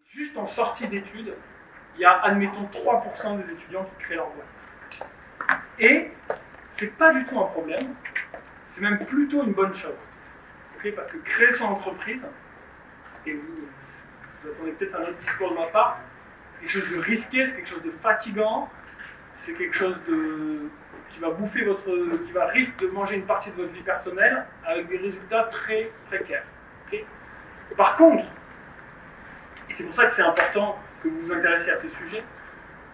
Juste en sortie d'études, il y a, admettons, 3% des étudiants qui créent leur boîte. Et c'est pas du tout un problème, c'est même plutôt une bonne chose. Okay, parce que créer son entreprise, et vous attendez peut-être un autre discours de ma part, c'est quelque chose de risqué, c'est quelque chose de fatigant, c'est quelque chose qui va bouffer qui va risque de manger une partie de votre vie personnelle avec des résultats très précaires. Okay. Par contre, et c'est pour ça que c'est important que vous vous intéressiez à ces sujets,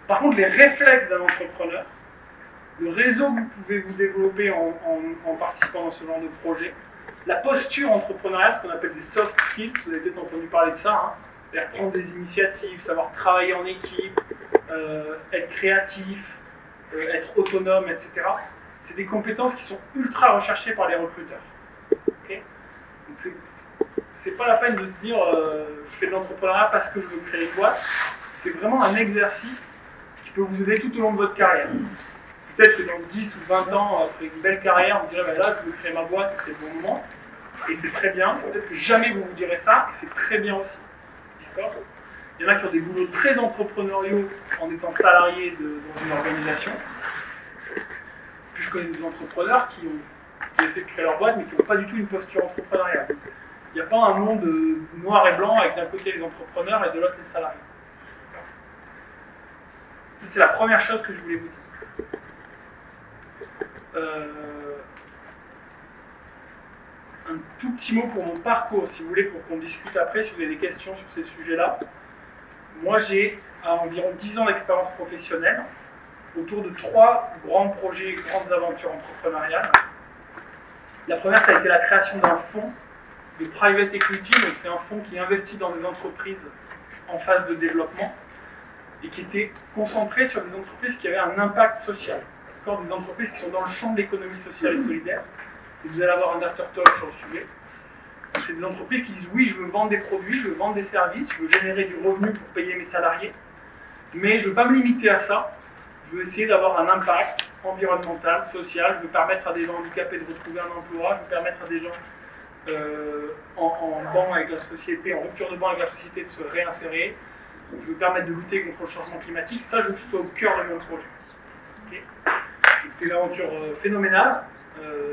par contre, les réflexes d'un entrepreneur, le réseau que vous pouvez vous développer en participant dans ce genre de projet, la posture entrepreneuriale, ce qu'on appelle des soft skills, vous avez peut-être entendu parler de ça, hein, c'est-à-dire prendre des initiatives, savoir travailler en équipe, être créatif, être autonome, etc. C'est des compétences qui sont ultra recherchées par les recruteurs. Okay, donc c'est pas la peine de se dire je fais de l'entrepreneuriat parce que je veux créer une boîte. C'est vraiment un exercice qui peut vous aider tout au long de votre carrière. Peut-être que dans 10 ou 20 ans, après une belle carrière, vous direz ben là je veux créer ma boîte et c'est le bon moment. Et c'est très bien. Peut-être que jamais vous vous direz ça et c'est très bien aussi. D'accord ? Il y en a qui ont des boulots très entrepreneuriaux en étant salariés dans une organisation. Puis je connais des entrepreneurs qui essaient de créer leur boîte mais qui n'ont pas du tout une posture entrepreneuriale. Il n'y a pas un monde noir et blanc avec d'un côté les entrepreneurs et de l'autre les salariés. Ça, c'est la première chose que je voulais vous dire. Un tout petit mot pour mon parcours, si vous voulez, pour qu'on discute après, si vous avez des questions sur ces sujets-là. Moi, j'ai environ 10 ans d'expérience professionnelle autour de 3 grands projets, grandes aventures entrepreneuriales. La première, ça a été la création d'un fonds de private equity, donc c'est un fonds qui investit dans des entreprises en phase de développement et qui était concentré sur des entreprises qui avaient un impact social. Des entreprises qui sont dans le champ de l'économie sociale et solidaire. Et vous allez avoir un after-talk sur le sujet. C'est des entreprises qui disent oui, je veux vendre des produits, je veux vendre des services, je veux générer du revenu pour payer mes salariés, mais je ne veux pas me limiter à ça. Je veux essayer d'avoir un impact environnemental, social, je veux permettre à des gens handicapés de retrouver un emploi, je veux permettre à des gens en banc avec la société, en rupture de banc avec la société de se réinsérer, je veux permettre de lutter contre le changement climatique. Ça, je veux que ce soit au cœur de mon projet. Okay. C'était une aventure phénoménale.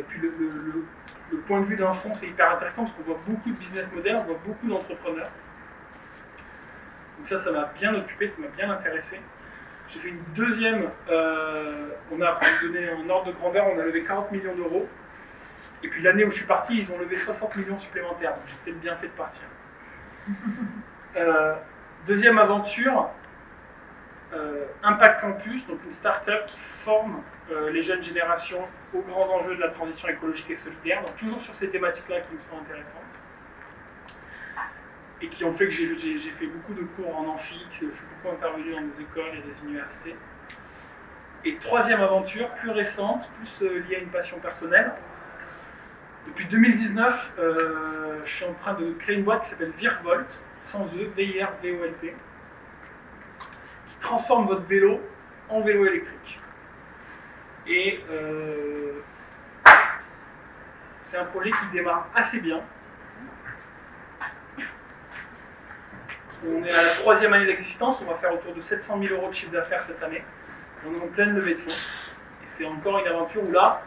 Puis le point de vue d'un fonds, c'est hyper intéressant parce qu'on voit beaucoup de business models, on voit beaucoup d'entrepreneurs. Donc ça m'a bien occupé, ça m'a bien intéressé. J'ai fait une deuxième, on a, pour vous donner un ordre de grandeur, on a levé 40 millions d'euros. Et puis l'année où je suis parti, ils ont levé 60 millions supplémentaires. Donc j'ai peut-être bien fait de partir. Deuxième aventure, Impact Campus, donc une start-up qui forme les jeunes générations aux grands enjeux de la transition écologique et solidaire, donc toujours sur ces thématiques-là qui me sont intéressantes, et qui ont fait que j'ai fait beaucoup de cours en amphi, que je suis beaucoup intervenu dans des écoles et des universités. Et troisième aventure, plus récente, plus liée à une passion personnelle. Depuis 2019, je suis en train de créer une boîte qui s'appelle Virvolt, sans E, V-I-R-V-O-L-T, qui transforme votre vélo en vélo électrique. Et c'est un projet qui démarre assez bien. On est à la 3e année d'existence, on va faire autour de 700 000 € de chiffre d'affaires cette année. On est en pleine levée de fonds. Et c'est encore une aventure où là,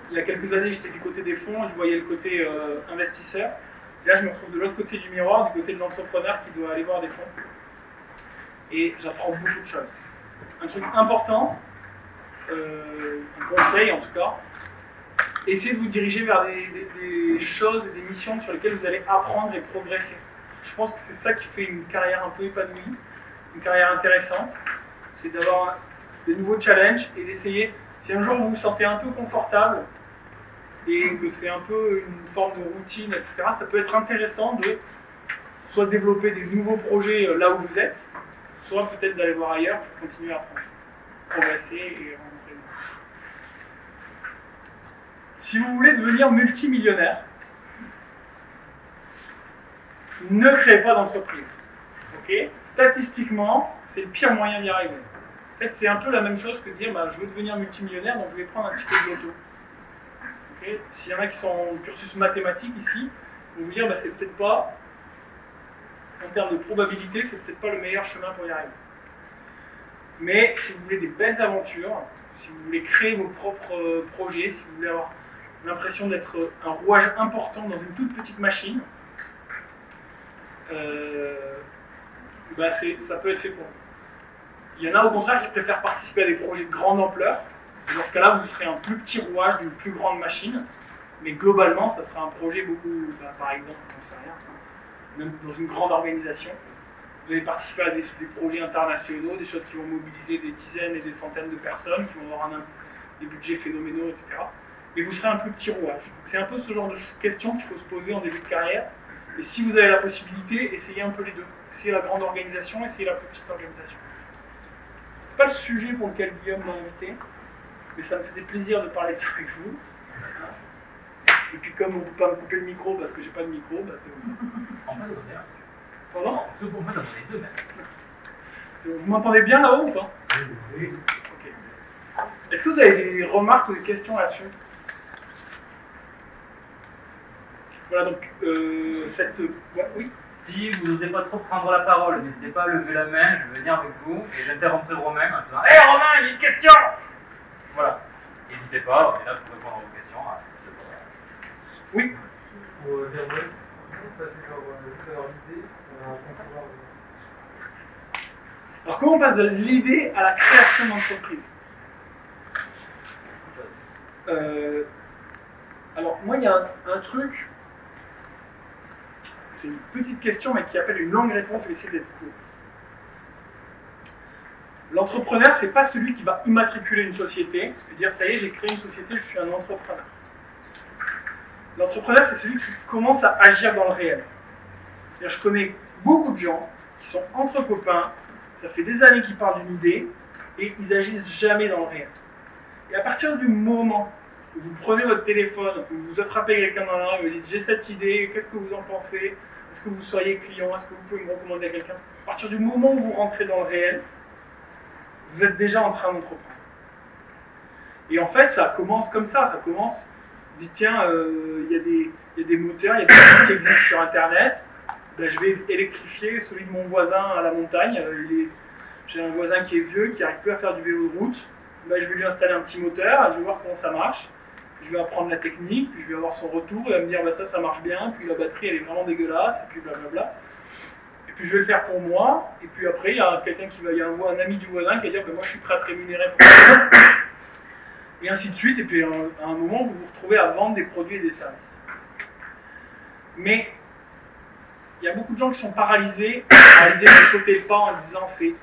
il y a quelques années, j'étais du côté des fonds et je voyais le côté investisseur. Et là, je me retrouve de l'autre côté du miroir, du côté de l'entrepreneur qui doit aller voir des fonds. Et j'apprends beaucoup de choses. Un truc important, un conseil en tout cas, essayez de vous diriger vers des choses et des missions sur lesquelles vous allez apprendre et progresser. Je pense que c'est ça qui fait une carrière un peu épanouie, une carrière intéressante. C'est d'avoir de nouveaux challenges et d'essayer, si un jour vous vous sentez un peu confortable et que c'est un peu une forme de routine, etc., ça peut être intéressant de soit développer des nouveaux projets là où vous êtes, soit peut-être d'aller voir ailleurs pour continuer à apprendre, progresser et rencontrer des gens. Si vous voulez devenir multimillionnaire, ne créez pas d'entreprise. Okay ? Statistiquement, c'est le pire moyen d'y arriver. En fait, c'est un peu la même chose que de dire je veux devenir multimillionnaire, donc je vais prendre un ticket de loto. Okay ? S'il y en a qui sont en cursus mathématique ici, vous vous dire c'est peut-être pas en termes de probabilité, c'est peut-être pas le meilleur chemin pour y arriver. Mais si vous voulez des belles aventures, si vous voulez créer vos propres projets, si vous voulez avoir l'impression d'être un rouage important dans une toute petite machine, ça peut être fait pour vous. Il y en a au contraire qui préfèrent participer à des projets de grande ampleur. Dans ce cas-là, vous serez un plus petit rouage d'une plus grande machine. Mais globalement, ça sera un projet beaucoup, par exemple, j'en sais rien, même dans une grande organisation. Vous allez participer à des projets internationaux, des choses qui vont mobiliser des dizaines et des centaines de personnes, qui vont avoir des budgets phénoménaux, etc. Mais vous serez un plus petit rouage. C'est un peu ce genre de questions qu'il faut se poser en début de carrière. Et si vous avez la possibilité, essayez un peu les deux. Essayez la grande organisation, essayez la plus petite organisation. Ce n'est pas le sujet pour lequel Guillaume m'a invité, mais ça me faisait plaisir de parler de ça avec vous. Et puis comme on ne peut pas me couper le micro parce que j'ai pas de micro, c'est comme ça. On peut donner un. Pardon ? On peut donner deux même. Vous m'entendez bien là-haut ou pas ? Oui. Ok. Est-ce que vous avez des remarques ou des questions là-dessus ? Voilà, donc ouais, oui. Si vous n'osez pas trop prendre la parole, n'hésitez pas à lever la main, je vais venir avec vous et j'interromprai Romain en disant « Hé Romain, il y a une question !» Voilà. N'hésitez pas, on est là pour répondre à vos questions. Oui. Pour Verbox, passer par l'idée, concevoir. Alors comment on passe de l'idée à la création d'entreprise ? Alors moi il y a un truc, c'est une petite question mais qui appelle une longue réponse, je vais essayer d'être court. L'entrepreneur, c'est pas celui qui va immatriculer une société et dire ça y est, j'ai créé une société, je suis un entrepreneur. L'entrepreneur, c'est celui qui commence à agir dans le réel. C'est-à-dire, je connais beaucoup de gens qui sont entre copains, ça fait des années qu'ils parlent d'une idée et ils agissent jamais dans le réel. Et à partir du moment où vous prenez votre téléphone, où vous attrapez quelqu'un dans la rue et vous dites j'ai cette idée, qu'est-ce que vous en pensez ? Est-ce que vous seriez client ? Est-ce que vous pouvez me recommander à quelqu'un ? À partir du moment où vous rentrez dans le réel, vous êtes déjà en train d'entreprendre. Et en fait, ça commence comme ça commence, vous dites tiens, il y a des moteurs, il y a des trucs qui existent sur Internet, ben, je vais électrifier celui de mon voisin à la montagne, j'ai un voisin qui est vieux, qui n'arrive plus à faire du vélo de route, ben, je vais lui installer un petit moteur, je vais voir comment ça marche, je vais apprendre la technique, puis je vais avoir son retour, il va me dire ben, ça marche bien, puis la batterie elle est vraiment dégueulasse, et puis blablabla. Puis je vais le faire pour moi, et puis après il y a quelqu'un il y a un ami du voisin qui va dire ben moi je suis prêt à te rémunérer pour ça, et ainsi de suite, et puis à un moment vous vous retrouvez à vendre des produits et des services. Mais il y a beaucoup de gens qui sont paralysés à l'idée de sauter le pas en disant il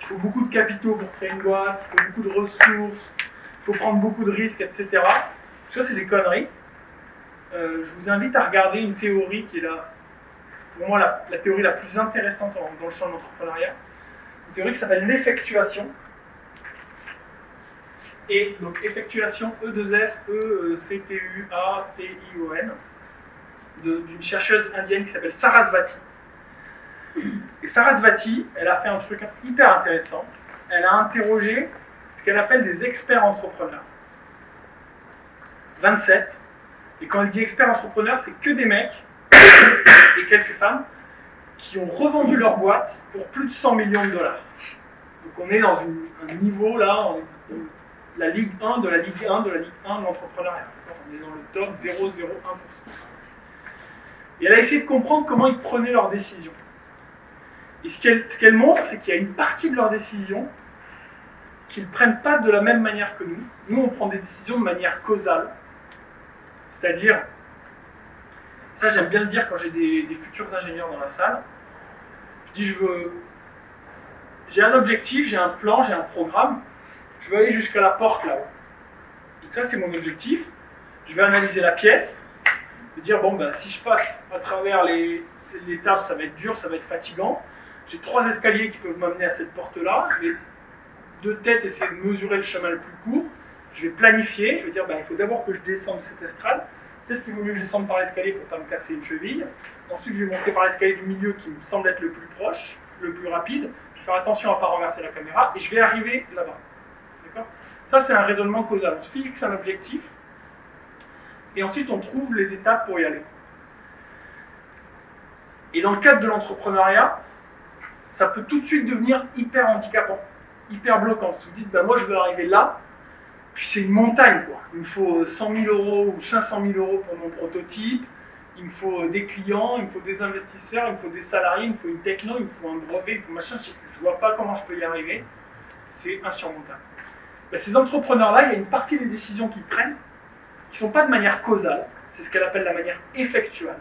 faut beaucoup de capitaux pour créer une boîte, il faut beaucoup de ressources, il faut prendre beaucoup de risques, etc. Tout ça c'est des conneries. Je vous invite à regarder une théorie qui est là. Pour moi, la théorie la plus intéressante dans le champ de l'entrepreneuriat, une théorie qui s'appelle l'effectuation. Et donc, effectuation, E2F, E-C-T-U-A-T-I-O-N, d'une chercheuse indienne qui s'appelle Sarasvati. Et Sarasvati, elle a fait un truc hyper intéressant. Elle a interrogé ce qu'elle appelle des experts entrepreneurs. 27. Et quand elle dit experts entrepreneurs, c'est que des mecs et quelques femmes qui ont revendu leur boîte pour plus de 100 millions de dollars. Donc on est dans un niveau là, la Ligue 1 de la Ligue 1 de la Ligue 1 de l'entrepreneuriat. On est dans le top 0,01%. Et elle a essayé de comprendre comment ils prenaient leurs décisions. Et ce qu'elle montre, c'est qu'il y a une partie de leurs décisions qu'ils ne prennent pas de la même manière que nous. Nous, on prend des décisions de manière causale. C'est-à-dire, ça j'aime bien le dire quand j'ai des futurs ingénieurs dans la salle, je dis j'ai un objectif, j'ai un plan, j'ai un programme, je veux aller jusqu'à la porte là-haut. Donc ça c'est mon objectif, je vais analyser la pièce, me dire bon ben si je passe à travers l'étape ça va être dur, ça va être fatigant, j'ai 3 escaliers qui peuvent m'amener à cette porte-là, je vais de tête essayer de mesurer le chemin le plus court, je vais planifier, je vais dire il faut d'abord que je descende de cette estrade, peut-être qu'il vaut mieux que je descende par l'escalier pour ne pas me casser une cheville, ensuite je vais monter par l'escalier du milieu qui me semble être le plus proche, le plus rapide, je vais faire attention à ne pas renverser la caméra et je vais arriver là-bas. D'accord ? Ça c'est un raisonnement causal, on se fixe un objectif et ensuite on trouve les étapes pour y aller. Et dans le cadre de l'entrepreneuriat, ça peut tout de suite devenir hyper handicapant, hyper bloquant. Vous vous dites, bah, moi je veux arriver là, puis c'est une montagne, quoi. Il me faut 100 000 euros ou 500 000 euros pour mon prototype, il me faut des clients, il me faut des investisseurs, il me faut des salariés, il me faut une techno, il me faut un brevet, il me faut machin, je vois pas comment je peux y arriver, c'est insurmontable. Bah, ces entrepreneurs-là, il y a une partie des décisions qu'ils prennent qui ne sont pas de manière causale, c'est ce qu'elle appelle la manière effectuelle.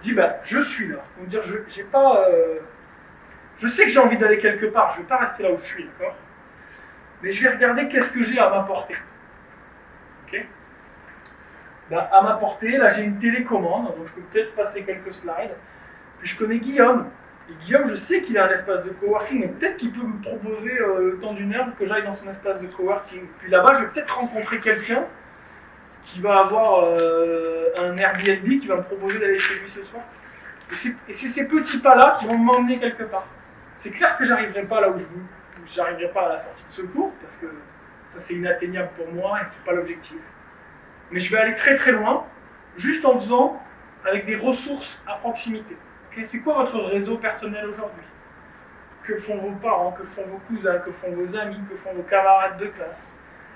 Dit, bah, je suis là. On dire, j'ai pas, je sais que j'ai envie d'aller quelque part, je ne vais pas rester là où je suis, d'accord? Mais je vais regarder qu'est-ce que j'ai à m'apporter. Ok? Bah, à m'apporter, là j'ai une télécommande, donc je peux peut-être passer quelques slides. Puis je connais Guillaume. Et Guillaume, je sais qu'il a un espace de coworking, et peut-être qu'il peut me proposer le temps d'une heure que j'aille dans son espace de coworking. Puis là-bas, je vais peut-être rencontrer quelqu'un qui va avoir un Airbnb, qui va me proposer d'aller chez lui ce soir. Et c'est ces petits pas-là qui vont m'emmener quelque part. C'est clair que j'arriverai pas là où j'arriverai pas à la sortie de secours, parce que ça c'est inatteignable pour moi et c'est pas l'objectif. Mais je vais aller très très loin, juste en faisant avec des ressources à proximité. Okay, c'est quoi votre réseau personnel aujourd'hui? Que font vos parents, que font vos cousins, que font vos amis, que font vos camarades de classe?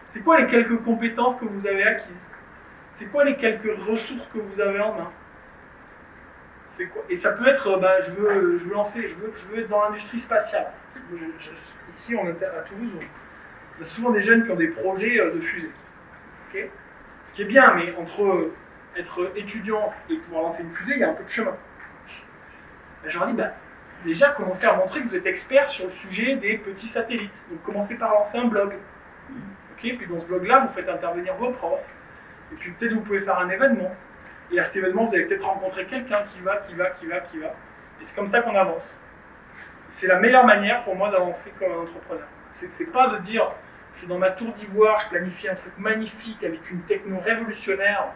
C'est quoi les quelques compétences que vous avez acquises? C'est quoi les quelques ressources que vous avez en main? C'est quoi? Et ça peut être, bah, je veux être dans l'industrie spatiale. Ici, à Toulouse, on a souvent des jeunes qui ont des projets de fusée. Okay, ce qui est bien, mais entre être étudiant et pouvoir lancer une fusée, il y a un peu de chemin. Et je leur dis, bah, déjà, commencez à montrer que vous êtes expert sur le sujet des petits satellites. Donc, commencez par lancer un blog. Okay, puis dans ce blog-là, vous faites intervenir vos profs. Et puis peut-être vous pouvez faire un événement. Et à cet événement, vous allez peut-être rencontrer quelqu'un qui va. Et c'est comme ça qu'on avance. C'est la meilleure manière pour moi d'avancer comme un entrepreneur. C'est pas de dire, je suis dans ma tour d'ivoire, je planifie un truc magnifique avec une techno révolutionnaire,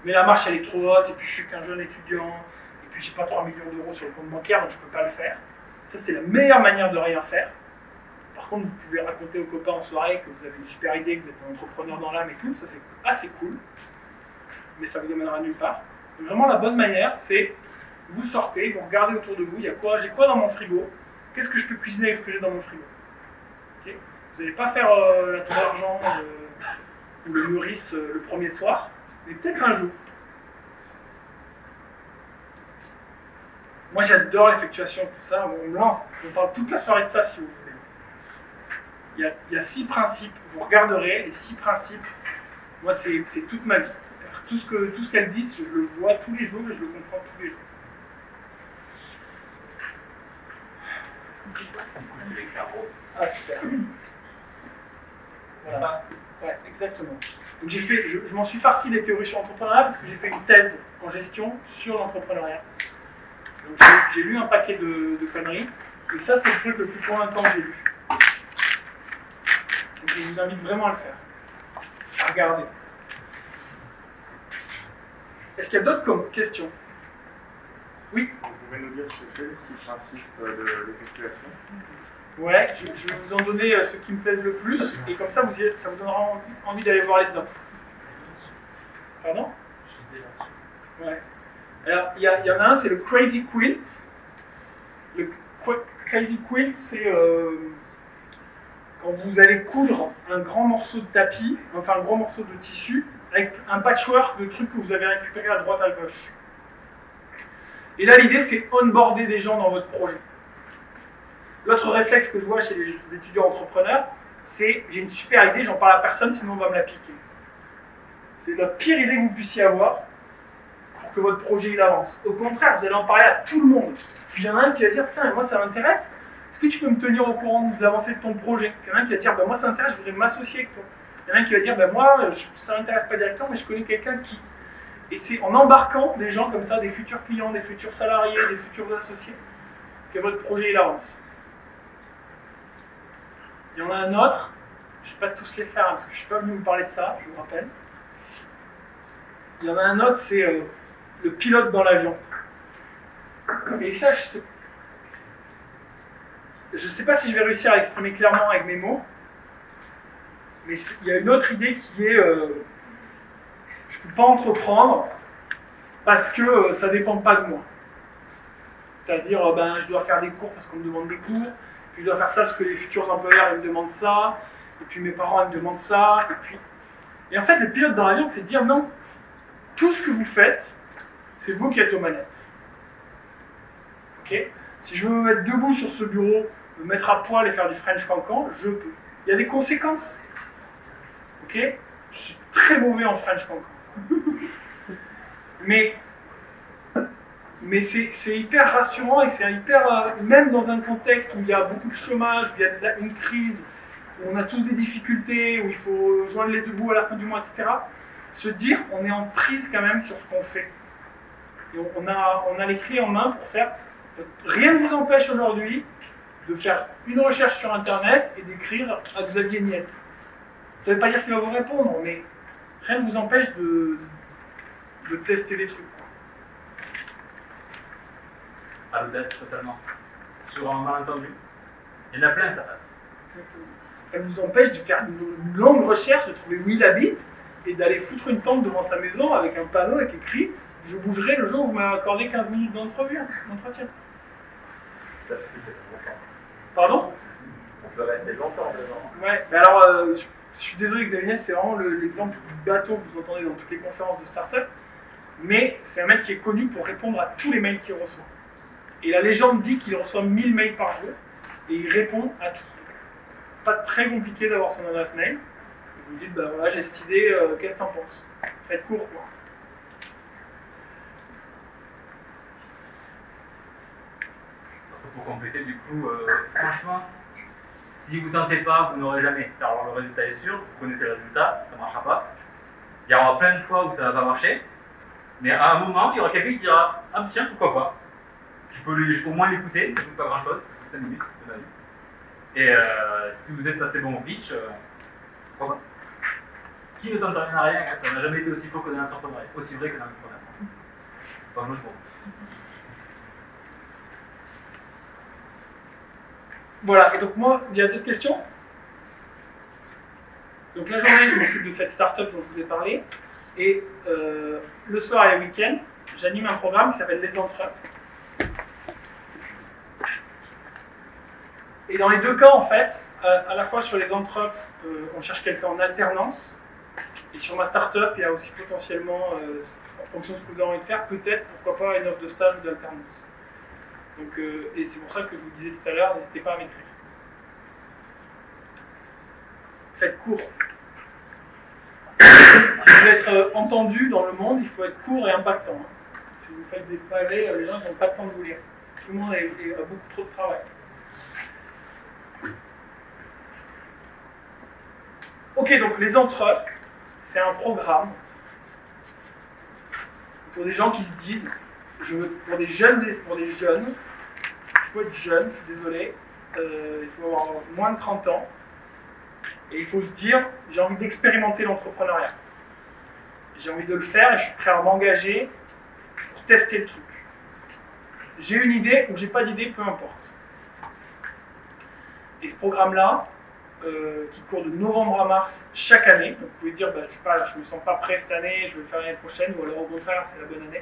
mais la marche elle est trop haute, et puis je suis qu'un jeune étudiant, et puis j'ai pas 3 millions d'euros sur le compte bancaire, donc je peux pas le faire. Ça, c'est la meilleure manière de rien faire. Par contre, vous pouvez raconter aux copains en soirée que vous avez une super idée, que vous êtes un entrepreneur dans l'âme et tout, ça c'est assez cool, mais ça vous amènera nulle part. Donc, vraiment, la bonne manière, c'est vous sortez, vous regardez autour de vous, j'ai quoi dans mon frigo, qu'est-ce que je peux cuisiner avec ce que j'ai dans mon frigo. Okay, vous n'allez pas faire la tour d'argent ou le Meurice le premier soir, mais peut-être un jour. Moi j'adore l'effectuation, tout ça, on me lance, on parle toute la soirée de ça si vous voulez. Il y a 6 principes, vous regarderez, les 6 principes, moi c'est toute ma vie. Tout ce qu'elles disent, je le vois tous les jours et je le comprends tous les jours. Ah super. Voilà. Ouais, exactement. Donc je m'en suis farci des théories sur l'entrepreneuriat parce que j'ai fait une thèse en gestion sur l'entrepreneuriat. Donc j'ai lu un paquet de conneries, et ça c'est le truc le plus convaincant que j'ai lu. Donc je vous invite vraiment à le faire. Regardez. Est-ce qu'il y a d'autres questions? Oui. Vous pouvez nous dire ce que c'est les 6 principes de l'effectuation? Ouais, je vais vous en donner ceux qui me plaisent le plus, et comme ça, ça vous donnera envie d'aller voir les autres. Pardon? Ouais. Alors, il y en a un, c'est le Crazy Quilt. Le Crazy Quilt, c'est quand vous allez coudre un grand morceau de tapis, enfin un grand morceau de tissu, avec un patchwork de trucs que vous avez récupérés à droite à gauche. Et là, l'idée, c'est onboarder des gens dans votre projet. L'autre réflexe que je vois chez les étudiants entrepreneurs, c'est j'ai une super idée, j'en parle à personne, sinon on va me la piquer. C'est la pire idée que vous puissiez avoir pour que votre projet il avance. Au contraire, vous allez en parler à tout le monde. Puis il y en a un qui va dire, putain, moi ça m'intéresse, est-ce que tu peux me tenir au courant de l'avancée de ton projet? Il y en a un qui va dire, bah, moi ça m'intéresse, je voudrais m'associer avec toi. Il y en a un qui va dire, bah, moi ça m'intéresse pas directement, mais je connais quelqu'un qui... Et c'est en embarquant des gens comme ça, des futurs clients, des futurs salariés, des futurs associés, que votre projet il avance. Il y en a un autre, je ne vais pas tous les faire parce que je ne suis pas venu vous parler de ça, je vous rappelle. Il y en a un autre, c'est le pilote dans l'avion. Et ça, je ne sais pas si je vais réussir à l'exprimer clairement avec mes mots, mais il y a une autre idée qui est je ne peux pas entreprendre parce que ça ne dépend pas de moi. C'est-à-dire, je dois faire des cours parce qu'on me demande des cours, puis je dois faire ça parce que les futurs employeurs ils me demandent ça, et puis mes parents ils me demandent ça, et en fait, le pilote dans l'avion, c'est de dire non, tout ce que vous faites, c'est vous qui êtes aux manettes. Ok? Si je veux me mettre debout sur ce bureau, me mettre à poil et faire du French cancan, je peux. Il y a des conséquences. Ok? Je suis très mauvais en French cancan. Mais c'est hyper rassurant et c'est hyper, même dans un contexte où il y a beaucoup de chômage, où il y a une crise, où on a tous des difficultés, où il faut joindre les deux bouts à la fin du mois, etc. Se dire, on est en prise quand même sur ce qu'on fait. Et on a les clés en main pour faire. Rien ne vous empêche aujourd'hui de faire une recherche sur Internet et d'écrire à Xavier Niel. Ça ne veut pas dire qu'il va vous répondre, mais rien ne vous empêche de tester des trucs. À l'audace, totalement. Sur un malentendu. Il y en a plein, ça passe. Exactement. Ça vous empêche de faire une longue recherche, de trouver où il habite et d'aller foutre une tente devant sa maison avec un panneau avec écrit « Je bougerai le jour où vous m'avez accordé 15 minutes d'entretien ». Pardon? On peut rester longtemps devant. Ouais, mais alors, je suis désolé Xavier, c'est vraiment l'exemple du bateau que vous entendez dans toutes les conférences de start-up, mais c'est un mec qui est connu pour répondre à tous les mails qu'il reçoit. Et la légende dit qu'il reçoit 1000 mails par jour, et il répond à tout. C'est pas très compliqué d'avoir son adresse mail. Vous me dites, bah voilà, j'ai cette idée, qu'est-ce que t'en penses? Faites court, quoi. Pour compléter, du coup, franchement, si vous tentez pas, vous n'aurez jamais. Alors, le résultat est sûr, vous connaissez le résultat, ça ne marchera pas. Il y aura plein de fois où ça ne va pas marcher, mais à un moment, il y aura quelqu'un qui dira « Ah tiens, pourquoi pas ?» Je peux au moins l'écouter, ça ne coûte pas grand-chose, 5 minutes de ma vie. Et si vous êtes assez bon au pitch, pourquoi pas? Qui ne tente rien à rien, hein, ça n'a jamais été aussi faux que dans l'entrepreneuriat, aussi vrai que dans l'entrepreneuriat. Enfin, je me trompe. Voilà, et donc moi, il y a d'autres questions? Donc la journée, je m'occupe de cette start-up dont je vous ai parlé, et le soir et le week-end, j'anime un programme qui s'appelle Les Entrepreneurs. Et dans les deux cas, en fait, à la fois sur les Entrepreneurs, on cherche quelqu'un en alternance, et sur ma start-up, il y a aussi potentiellement, en fonction de ce que vous avez envie de faire, peut-être, pourquoi pas, une offre de stage ou d'alternance. Donc, et c'est pour ça que je vous disais tout à l'heure, n'hésitez pas à m'écrire. Faites court. Si vous voulez être entendu dans le monde, il faut être court et impactant. Si vous faites des pavés, les gens n'ont pas le temps de vous lire. Tout le monde a beaucoup trop de travail. Ok, donc les Entrepreneurs, c'est un programme pour des gens qui se disent, pour des jeunes, il faut être jeune, je suis désolé, il faut avoir moins de 30 ans, et il faut se dire, j'ai envie d'expérimenter l'entrepreneuriat. J'ai envie de le faire et je suis prêt à m'engager pour tester le truc. J'ai une idée ou j'ai pas d'idée, peu importe. Et ce programme-là, qui court de novembre à mars chaque année, donc vous pouvez dire, je ne me sens pas prêt cette année, je vais le faire l'année prochaine, ou alors au contraire, c'est la bonne année.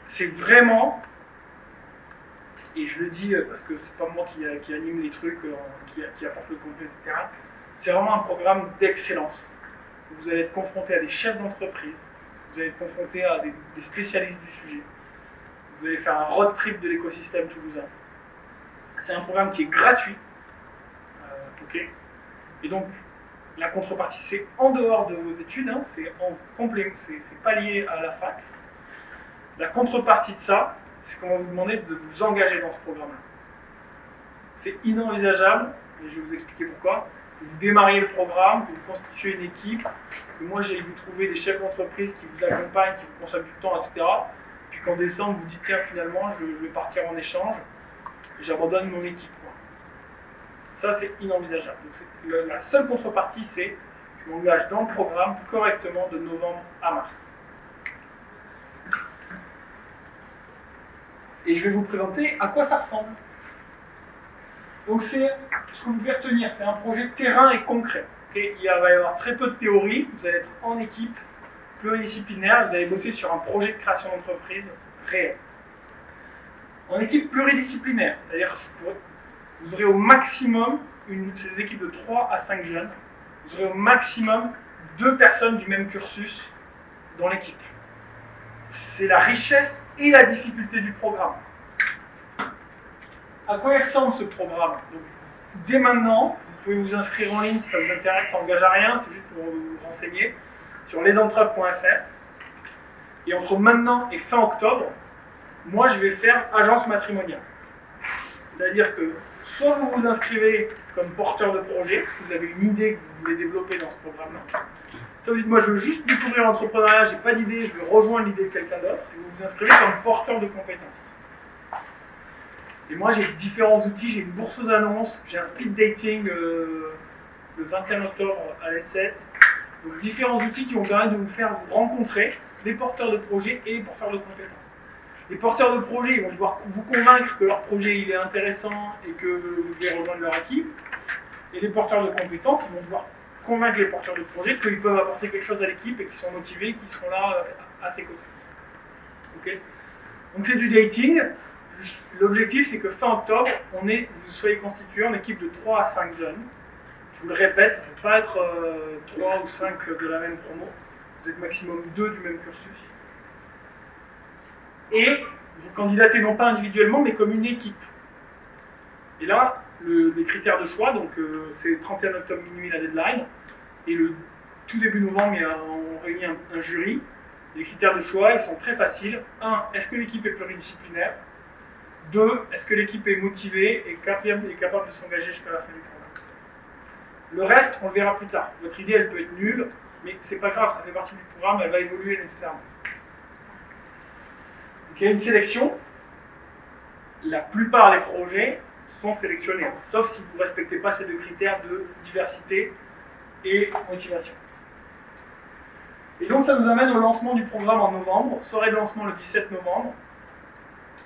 C'est vraiment, et je le dis parce que c'est pas moi qui anime les trucs, qui apporte le contenu, etc. C'est vraiment un programme d'excellence. Vous allez être confronté à des chefs d'entreprise, vous allez être confronté à des spécialistes du sujet, vous allez faire un road trip de l'écosystème toulousain. C'est un programme qui est gratuit, ok. Et donc la contrepartie, c'est en dehors de vos études, hein, c'est en complément, c'est pas lié à la fac. La contrepartie de ça, c'est qu'on va vous demander de vous engager dans ce programme-là. C'est inenvisageable, mais je vais vous expliquer pourquoi. Que vous démarriez le programme, que vous constituez une équipe, que moi j'aille vous trouver des chefs d'entreprise qui vous accompagnent, qui vous consacrent du temps, etc. Puis qu'en décembre, vous dites tiens, finalement, je vais partir en échange, et j'abandonne mon équipe. Quoi. Ça, c'est inenvisageable. Donc, la seule contrepartie, c'est je m'engage dans le programme correctement de novembre à mars. Et je vais vous présenter à quoi ça ressemble. Donc c'est ce que vous devez retenir, c'est un projet terrain et concret. Okay, il va y avoir très peu de théorie, vous allez être en équipe, pluridisciplinaire, vous allez bosser sur un projet de création d'entreprise réel. En équipe pluridisciplinaire, c'est-à-dire que vous aurez au maximum, c'est des équipes de 3 à 5 jeunes, vous aurez au maximum 2 personnes du même cursus dans l'équipe. C'est la richesse et la difficulté du programme. À quoi il ressemble ce programme? Donc, dès maintenant, vous pouvez vous inscrire en ligne si ça vous intéresse, ça n'engage à rien, c'est juste pour vous renseigner, sur lesentrepreneurs.fr. Et entre maintenant et fin octobre, moi je vais faire agence matrimoniale. C'est-à-dire que soit vous vous inscrivez comme porteur de projet, parce que vous avez une idée que vous voulez développer dans ce programme-là, soit vous dites moi je veux juste découvrir l'entrepreneuriat, j'ai pas d'idée, je veux rejoindre l'idée de quelqu'un d'autre, et vous vous inscrivez comme porteur de compétences. Et moi j'ai différents outils, j'ai une bourse aux annonces, j'ai un speed dating le 21 octobre à l'E7, donc différents outils qui vont permettre de vous faire vous rencontrer les porteurs de projets et les porteurs de compétences. Les porteurs de projets ils vont devoir vous convaincre que leur projet il est intéressant et que vous devez rejoindre leur équipe. Et les porteurs de compétences ils vont devoir convaincre les porteurs de projets qu'ils peuvent apporter quelque chose à l'équipe et qu'ils sont motivés, qu'ils seront là à ses côtés. Okay, donc c'est du dating. L'objectif c'est que fin octobre, vous soyez constitué en équipe de 3 à 5 jeunes. Je vous le répète, ça ne peut pas être 3 ou 5 de la même promo. Vous êtes maximum 2 du même cursus. Et vous candidatez non pas individuellement, mais comme une équipe. Et là, les critères de choix, donc c'est 31 octobre minuit la deadline, et le tout début novembre, on réunit un jury. Les critères de choix, ils sont très faciles. 1. Est-ce que l'équipe est pluridisciplinaire? 2. Est-ce que l'équipe est motivée et capable de s'engager jusqu'à la fin du programme? Le reste, on le verra plus tard. Votre idée, elle peut être nulle, mais c'est pas grave, ça fait partie du programme, elle va évoluer nécessairement. Donc il y a une sélection. La plupart des projets sont sélectionnés, sauf si vous ne respectez pas ces 2 critères de diversité et motivation. Et donc ça nous amène au lancement du programme en novembre, soirée de lancement le 17 novembre.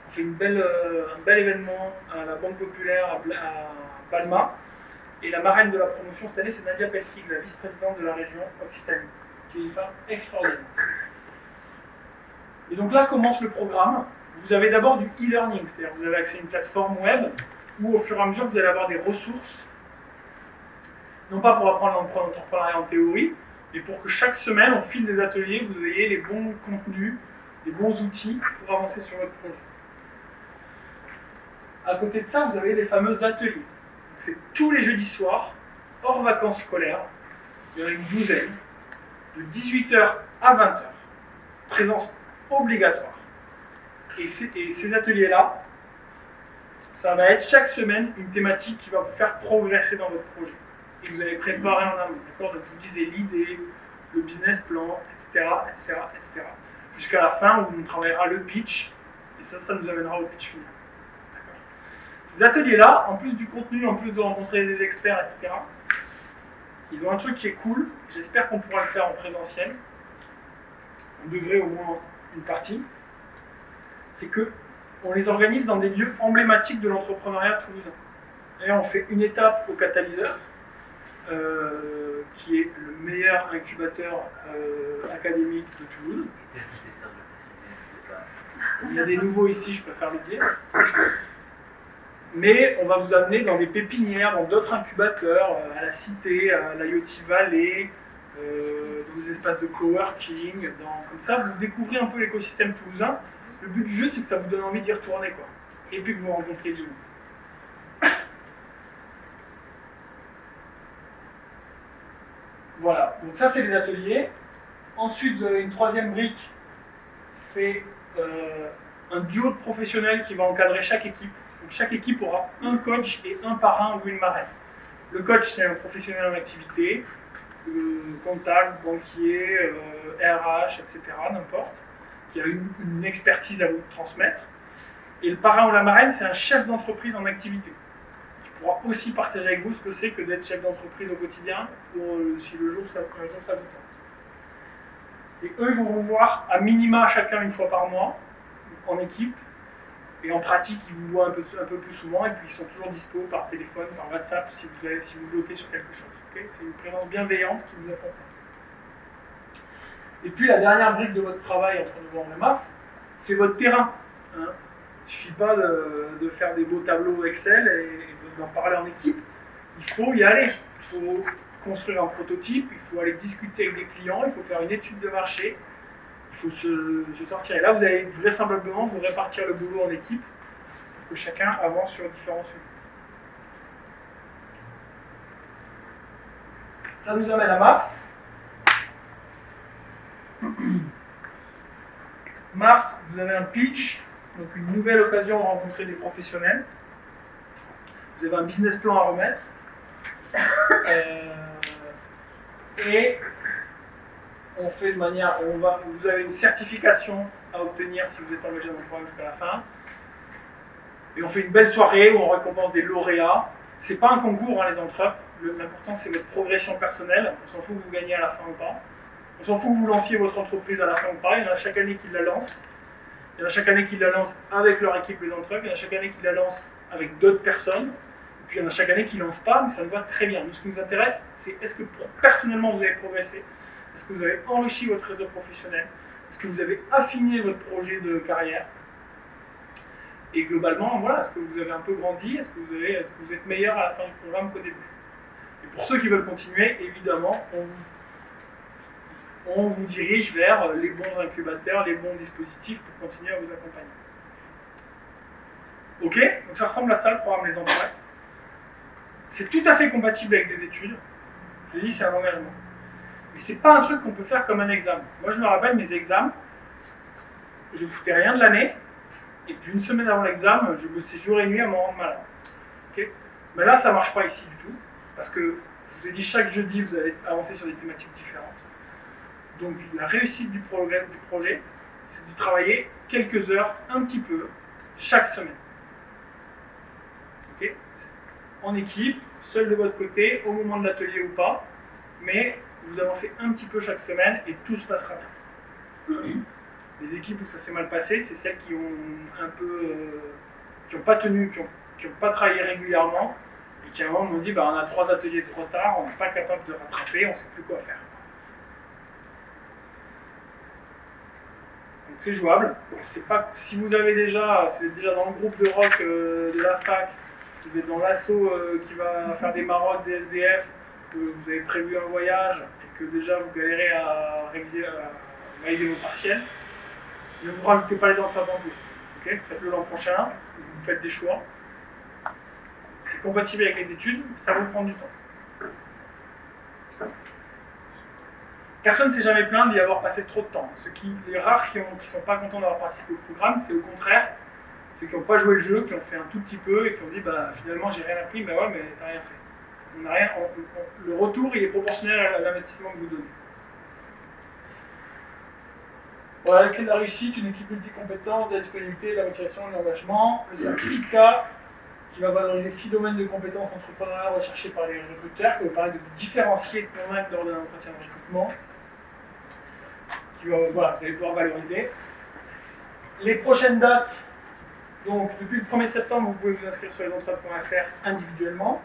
On fait un bel événement à la Banque Populaire à Palma. Et la marraine de la promotion cette année, c'est Nadia Pelfig, la vice-présidente de la région Occitanie, qui est une femme extraordinaire. Et donc là commence le programme. Vous avez d'abord du e-learning, c'est-à-dire que vous avez accès à une plateforme web où au fur et à mesure vous allez avoir des ressources, non pas pour apprendre l'entrepreneuriat en théorie, mais pour que chaque semaine, au fil des ateliers, vous ayez les bons contenus, les bons outils pour avancer sur votre projet. À côté de ça, vous avez les fameux ateliers. C'est tous les jeudis soirs, hors vacances scolaires, il y en a une douzaine, de 18h à 20h, présence obligatoire. Et ces ateliers-là, ça va être chaque semaine une thématique qui va vous faire progresser dans votre projet. Et vous allez préparer en amont, d'accord? Donc vous lisez l'idée, le business plan, etc., etc., etc. Jusqu'à la fin où on travaillera le pitch, et ça nous amènera au pitch final. Ces ateliers-là, en plus du contenu, en plus de rencontrer des experts, etc., ils ont un truc qui est cool, j'espère qu'on pourra le faire en présentiel, on devrait au moins une partie, c'est qu'on les organise dans des lieux emblématiques de l'entrepreneuriat toulousain. D'ailleurs, on fait une étape au Catalyseur, qui est le meilleur incubateur académique de Toulouse. Est-ce que c'est ça de le préciser? Je sais pas. Il y a des nouveaux ici, je préfère le dire. Mais on va vous amener dans des pépinières, dans d'autres incubateurs, à la Cité, à l'IoT Valley, dans des espaces de coworking. Comme ça, vous découvrez un peu l'écosystème toulousain. Le but du jeu, c'est que ça vous donne envie d'y retourner, quoi. Et puis que vous rencontriez du monde. Voilà, donc ça c'est les ateliers. Ensuite, vous avez une troisième brique, c'est un duo de professionnels qui va encadrer chaque équipe. Donc chaque équipe aura un coach et un parrain ou une marraine. Le coach, c'est un professionnel en activité, comptable, banquier, RH, etc., n'importe, qui a une expertise à vous transmettre. Et le parrain ou la marraine, c'est un chef d'entreprise en activité, qui pourra aussi partager avec vous ce que c'est que d'être chef d'entreprise au quotidien, si un jour ça vous tente. Et eux, ils vont vous voir à minima chacun une fois par mois, en équipe, et en pratique, ils vous voient un peu plus souvent, et puis ils sont toujours dispo par téléphone, par WhatsApp, si vous bloquez sur quelque chose. Okay, c'est une présence bienveillante qui vous accompagne. Et puis la dernière brique de votre travail entre novembre et mars, c'est votre terrain. Hein. suffit pas de faire des beaux tableaux Excel et d'en parler en équipe. Il faut y aller. Il faut construire un prototype, il faut aller discuter avec des clients, il faut faire une étude de marché, il faut se sortir. Et là, vous allez vraisemblablement vous répartir le boulot en équipe pour que chacun avance sur différents sujets. Ça nous amène à Mars. Mars, vous avez un pitch, donc une nouvelle occasion de rencontrer des professionnels. Vous avez un business plan à remettre. Et on fait de manière, vous avez une certification à obtenir si vous êtes engagé dans le programme jusqu'à la fin. Et on fait une belle soirée où on récompense des lauréats. C'est pas un concours, hein, les entrepreneurs. L'important, c'est votre progression personnelle. On s'en fout que vous gagnez à la fin ou pas. On s'en fout que vous lanciez votre entreprise à la fin ou pas. Il y en a chaque année qui la lancent. Il y en a chaque année qui la lancent avec leur équipe, les entrepreneurs. Il y en a chaque année qui la lancent avec d'autres personnes. Et puis il y en a chaque année qui ne lancent pas, mais ça nous va très bien. Nous, ce qui nous intéresse, c'est est-ce que personnellement vous avez progressé? Est-ce que vous avez enrichi votre réseau professionnel? Est-ce que vous avez affiné votre projet de carrière? Et globalement, voilà, est-ce que vous avez un peu grandi? Est-ce que vous êtes meilleur à la fin du programme qu'au début? Et pour ceux qui veulent continuer, évidemment, on vous dirige vers les bons incubateurs, les bons dispositifs pour continuer à vous accompagner. Ok? Donc ça ressemble à ça le programme Les Entrepreneurs. C'est tout à fait compatible avec des études. Je l'ai dit, c'est un engagement. Mais c'est pas un truc qu'on peut faire comme un examen. Moi, je me rappelle mes examens, je ne foutais rien de l'année, et puis une semaine avant l'examen, je bossais jour et nuit à m'en rendre malade. Okay? Mais là, ça ne marche pas ici du tout, parce que je vous ai dit, chaque jeudi, vous allez avancer sur des thématiques différentes. Donc, la réussite du projet, c'est de travailler quelques heures, un petit peu, chaque semaine. Okay? En équipe, seul de votre côté, au moment de l'atelier ou pas, mais vous avancez un petit peu chaque semaine et tout se passera bien. Les équipes où ça s'est mal passé, c'est celles qui ont un peu, qui n'ont pas tenu, qui n'ont pas travaillé régulièrement et qui à un moment m'ont dit bah, on a 3 ateliers de retard, on n'est pas capable de rattraper, on ne sait plus quoi faire. Donc c'est jouable. C'est pas, si vous avez déjà, si vous êtes déjà dans le groupe de rock de la fac, vous êtes dans l'asso qui va faire des marottes, des SDF, que vous avez prévu un voyage et que déjà vous galérez à réviser, à valider vos partiels, ne vous rajoutez pas les entraves en plus. Okay, faites-le l'an prochain, vous faites des choix. C'est compatible avec les études, ça vous prend du temps. Personne ne s'est jamais plaint d'y avoir passé trop de temps. Les rares qui ne sont pas contents d'avoir participé au programme, c'est au contraire, c'est qui n'ont pas joué le jeu, qui ont fait un tout petit peu et qui ont dit bah, finalement j'ai rien appris, mais ouais, mais t'as rien fait. Le retour il est proportionnel à l'investissement que vous donnez. Voilà, la clé de la réussite, une équipe multicompétence, de la disponibilité, de la motivation, de l'engagement, le certificat qui va valoriser 6 domaines de compétences entrepreneuriales recherchés par les recruteurs, qui va permettre de vous différencier et de convaincre lors d'un entretien de recrutement, voilà, vous allez pouvoir valoriser. Les prochaines dates, donc depuis le 1er septembre, vous pouvez vous inscrire sur lesentrepreneurs.fr individuellement.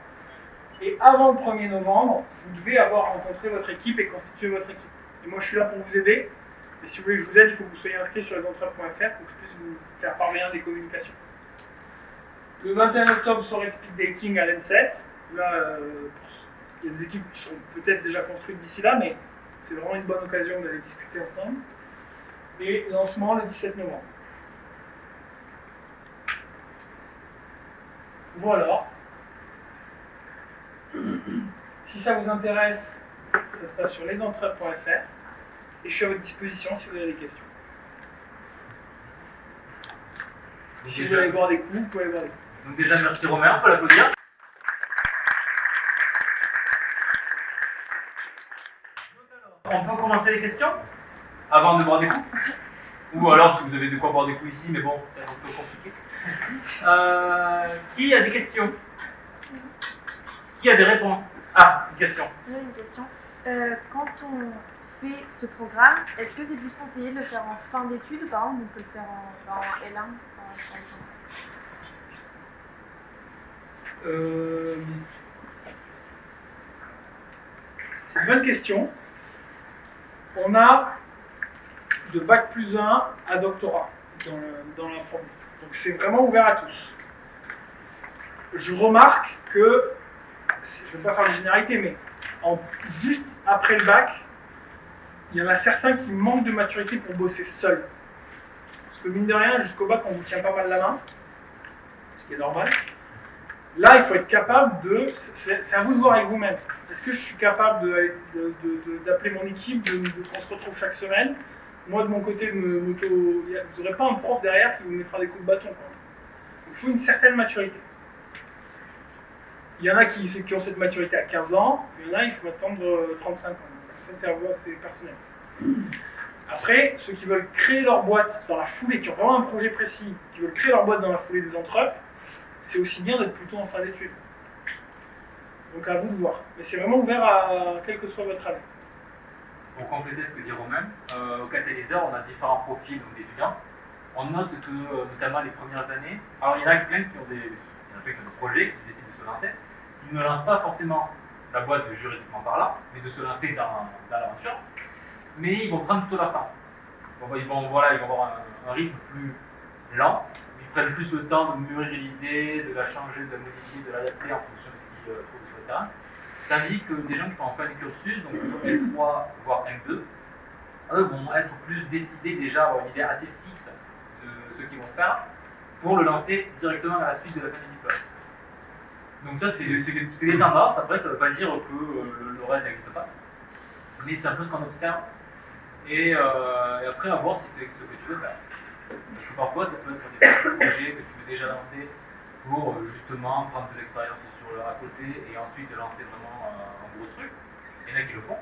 Et avant le 1er novembre, vous devez avoir rencontré votre équipe et constitué votre équipe. Et moi, je suis là pour vous aider. Et si vous voulez que je vous aide, il faut que vous soyez inscrit sur lesentrepreneurs.fr pour que je puisse vous faire parvenir des communications. Le 21 octobre, soirée de speed dating à l'N7. Là, il y a des équipes qui sont peut-être déjà construites d'ici là, mais c'est vraiment une bonne occasion d'aller discuter ensemble. Et lancement le 17 novembre. Voilà. Si ça vous intéresse, ça se passe sur lesentrepreneurs.fr et je suis à votre disposition si vous avez des questions. Si vous voulez aller boire des coups, vous pouvez aller boire des coups. Donc déjà, merci Romain, pour l'applaudir. On peut commencer les questions avant de boire des coups? Ou alors si vous avez de quoi boire des coups ici, mais bon, c'est un peu compliqué. Qui a des questions? Qui a des réponses? Ah, une question. J'ai une question. Quand on fait ce programme, est-ce que c'est plus conseillé de le faire en fin d'études ou par exemple on peut le faire en L1 C'est une bonne question. On a de Bac+1 à doctorat dans Donc c'est vraiment ouvert à tous. Je remarque que, je ne vais pas faire de généralité, mais juste après le bac, il y en a certains qui manquent de maturité pour bosser seuls. Parce que mine de rien, jusqu'au bac, on vous tient pas mal la main, ce qui est normal. Là, il faut être capable de... C'est à vous de voir avec vous-même. Est-ce que je suis capable d'appeler mon équipe, qu'on se retrouve chaque semaine? Moi, de mon côté, vous n'aurez pas un prof derrière qui vous mettra des coups de bâton, quoi. Donc, il faut une certaine maturité. Il y en a qui ont cette maturité à 15 ans, il y en a, il faut attendre 35 ans. Ça, c'est personnel. Après, ceux qui veulent créer leur boîte dans la foulée, qui ont vraiment un projet précis, qui veulent créer leur boîte dans la foulée des entreprises, c'est aussi bien d'être plutôt en fin d'études. Donc à vous de voir. Mais c'est vraiment ouvert à quel que soit votre année. Pour compléter ce que dit Romain, au catalyseur, on a différents profils d'étudiants. On note que, notamment les premières années, alors il y en a plein qui ont des projets, qui décident de se lancer, qui ne lancent pas forcément la boîte juridiquement parlant, mais de se lancer dans l'aventure. Mais ils vont prendre plutôt leur temps. Ils vont avoir un rythme plus lent. Ils prennent plus le temps de mûrir l'idée, de la changer, de la modifier, de l'adapter en fonction de ce qu'ils trouvent sur le terrain. Tandis que des gens qui sont en fin de cursus, donc L3 voire L2, eux vont être plus décidés déjà, avoir une idée assez fixe de ce qu'ils vont faire pour le lancer directement à la suite de la fin du diplôme. Donc ça, c'est des tendances. Après, ça ne veut pas dire que le reste n'existe pas. Mais c'est un peu ce qu'on observe. Et après, à voir si c'est ce que tu veux faire. Parce que parfois, ça peut être des petits projets que tu veux déjà lancer pour justement prendre de l'expérience à côté et ensuite lancer vraiment un gros truc. Il y en a qui le font.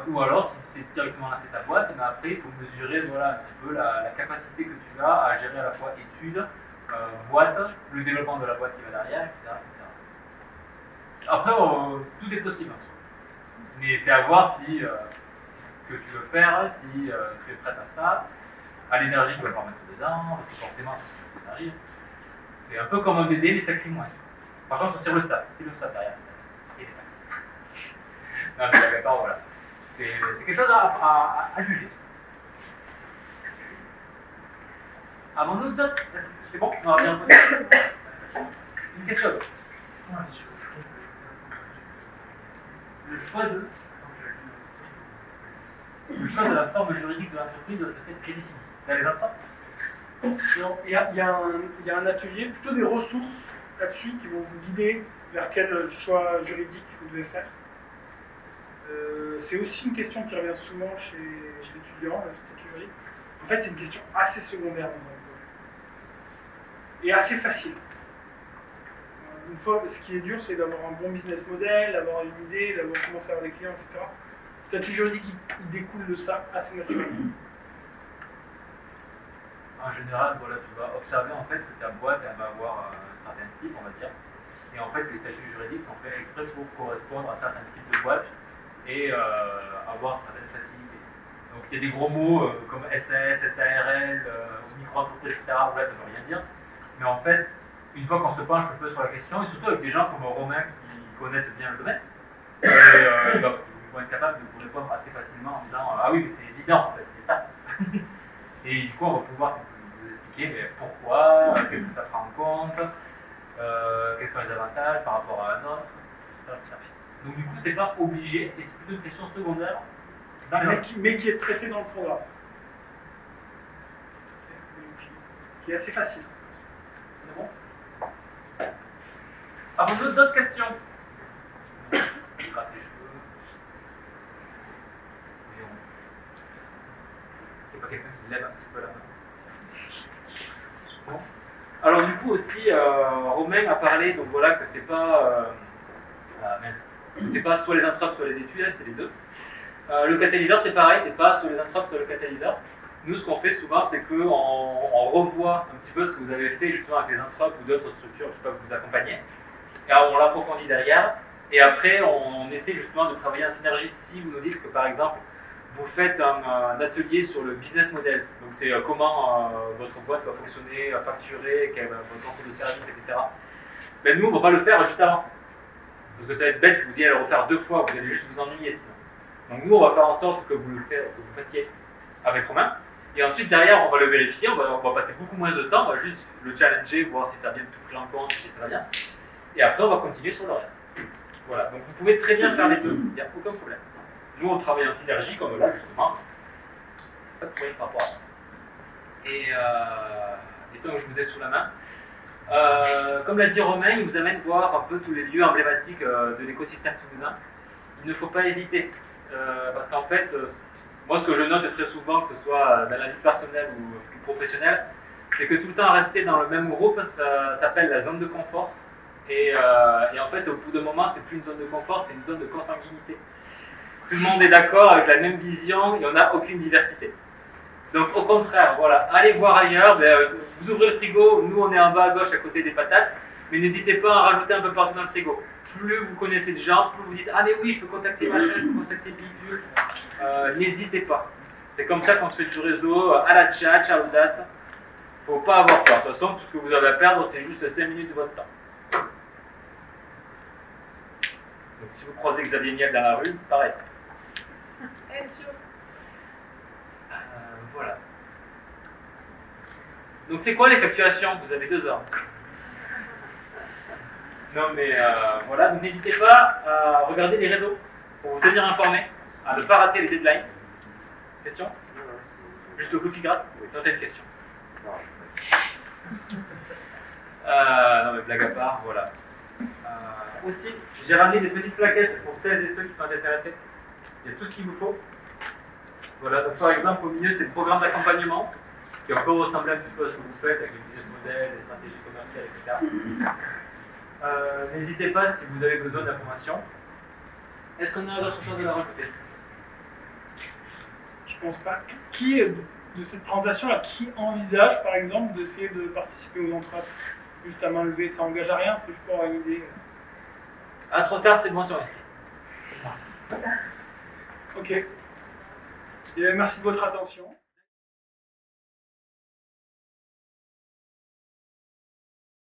Ou alors, si c'est directement lancer ta boîte, mais après, il faut mesurer voilà, un petit peu la capacité que tu as à gérer à la fois études, boîte, le développement de la boîte qui va derrière, etc. Après, tout est possible. Mais c'est à voir si ce que tu veux faire, si tu es prête à ça, à l'énergie que tu vas pas mettre dedans, parce que forcément, c'est de l'énergie. C'est un peu comme un bébé, mais ça crie moins. Par contre, c'est le SAT derrière. Et les taxes. Non, mais d'accord, voilà. C'est quelque chose à juger. Avons-nous d'autres? C'est bon? On va bien. Une question. Le choix de la forme juridique de l'entreprise doit être prédéfini. Dans les entreprises? Il y a un atelier, plutôt des ressources là-dessus qui vont vous guider vers quel choix juridique vous devez faire. C'est aussi une question qui revient souvent chez les étudiants, le statut juridique. En fait, c'est une question assez secondaire dans un projet. Et assez facile. Une fois, ce qui est dur, c'est d'avoir un bon business model, d'avoir une idée, d'avoir comment servir les clients, etc. Le statut juridique, il découle de ça assez naturellement. En général, voilà, tu vas observer en fait que ta boîte elle va avoir un certain type, on va dire. Et en fait, les statuts juridiques sont faits exprès pour correspondre à certains types de boîtes et avoir certaines facilités. Donc il y a des gros mots comme SAS, SARL, micro-entreprise, etc. Là, ça ne veut rien dire. Mais en fait, une fois qu'on se penche un peu sur la question, et surtout avec des gens comme Romain qui connaissent bien le domaine, ils vont être capables de vous répondre assez facilement en disant ah oui, mais c'est évident en fait, c'est ça. Et du coup, on va pouvoir vous expliquer mais pourquoi, qu'est-ce que ça prend en compte, quels sont les avantages par rapport à un autre, tout ça, etc. Donc du coup, c'est pas obligé, et c'est plutôt une question secondaire. Mais qui est traitée dans le programme. Qui est assez facile. C'est bon? Avons-nous d'autres questions? Je gratte les cheveux. C'est pas quelqu'un qui lève un petit peu la main. Bon. Alors du coup aussi, Romain a parlé donc voilà que c'est pas, c'est pas soit les intrapes soit les études, c'est les deux. Le catalyseur c'est pareil, c'est pas soit les intrapes soit le catalyseur. Nous ce qu'on fait souvent c'est qu'on revoit un petit peu ce que vous avez fait justement avec les intrapes ou d'autres structures qui peuvent vous accompagner. Et alors, on l'approfondit derrière. Et après on essaie justement de travailler en synergie. Si vous nous dites que par exemple vous faites un atelier sur le business model, donc c'est comment votre boîte va fonctionner, facturer, quel va votre offre de service, etc. Ben nous, on ne va pas le faire juste avant. Parce que ça va être bête que vous ayez à le refaire 2 fois, vous allez juste vous ennuyer sinon. Donc nous, on va faire en sorte que vous le fassiez avec Romain. Et ensuite, derrière, on va le vérifier, on va passer beaucoup moins de temps, on va juste le challenger, voir si ça a bien tout pris en compte, si ça va bien. Et après, on va continuer sur le reste. Voilà, donc vous pouvez très bien faire les deux, il n'y a aucun problème. Nous, on travaille en synergie, comme là, justement. Pas de problème par rapport à ça. Et tant que je vous ai sous la main, comme l'a dit Romain, il vous amène voir un peu tous les lieux emblématiques de l'écosystème toulousain. Il ne faut pas hésiter, parce qu'en fait, moi ce que je note très souvent, que ce soit dans la vie personnelle ou plus professionnelle, c'est que tout le temps rester dans le même groupe, ça s'appelle la zone de confort. Et en fait, au bout d'un moment, c'est plus une zone de confort, c'est une zone de consanguinité. Tout le monde est d'accord avec la même vision et on n'a aucune diversité. Donc au contraire, voilà, allez voir ailleurs, vous ouvrez le frigo, nous on est en bas à gauche à côté des patates, mais n'hésitez pas à en rajouter un peu partout dans le frigo. Plus vous connaissez de gens, plus vous dites ah mais oui, je peux contacter machin, je peux contacter bidule, n'hésitez pas. C'est comme ça qu'on se fait du réseau, à la tchatch, à l'audace. Faut pas avoir peur, de toute façon tout ce que vous avez à perdre c'est juste 5 minutes de votre temps. Donc si vous croisez Xavier Niel dans la rue, pareil. Voilà. Donc c'est quoi l'effectuation? Vous avez 2 heures. Non mais voilà, donc n'hésitez pas à regarder les réseaux pour vous tenir informé, à ne pas rater les deadlines. Question? Juste le coup qui gratte? Non, t'as une question. Non mais blague à part, voilà. Aussi, j'ai ramené des petites plaquettes pour celles et ceux qui sont intéressés. Il y a tout ce qu'il vous faut. Voilà, donc par exemple, au milieu, c'est le programme d'accompagnement, qui peut ressembler un petit peu à ce que vous faites avec les business models, les stratégies commerciales, etc. N'hésitez pas si vous avez besoin d'informations. Est-ce qu'on a d'autres choses à rajouter? Je pense pas. Qui, de cette présentation-là, qui envisage, par exemple, d'essayer de participer aux entrées juste à main levée? Ça engage à rien, c'est juste pour avoir une idée. Ah, trop tard, c'est bon, sur inscrit. Ok. Et merci de votre attention.